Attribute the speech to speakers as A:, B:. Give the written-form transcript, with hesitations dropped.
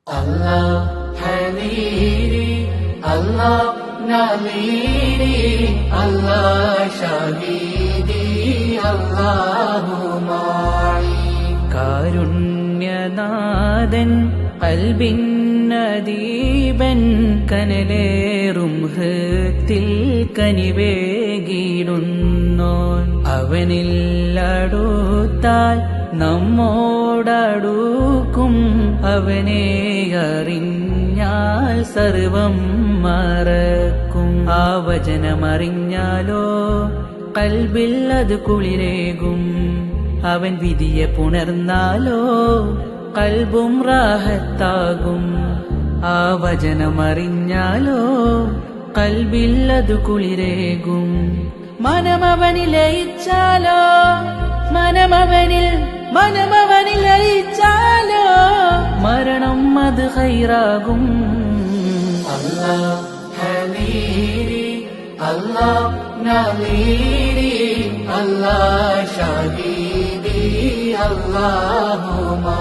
A: الله حذيري الله نظيري الله شهيدي الله معي കാരുണ്യനാഥൻ കൽബിന്നദീപൻ കനലേറും ഹൃത്തിൽ കനിവേകിടുന്നോൻ അവനില്ലടുത്താൽ നമ്മോടടുക്കും അവനെ അറിഞ്ഞാൽ സർവം മറക്കും ആ വചനമറിഞ്ഞാലോ കൽബിൽ അത് കുളിരേകും അവൻ വിധിയെ പുണർന്നാലോ കൽബും റാഹത്താകും ആ വചനമറിഞ്ഞാലോ കൽബിൽ അത് കുളിരേകും മനമവനിൽ ലയിച്ചാലോ മനമവനിൽ ലയിച്ചാലോ മരണം അത് ഖൈറാകും അല്ലാഹ് ഹബീബി അല്ലാഹ് നളീരി അല്ലാഹ് ഷഹീദി അല്ലാഹു മാ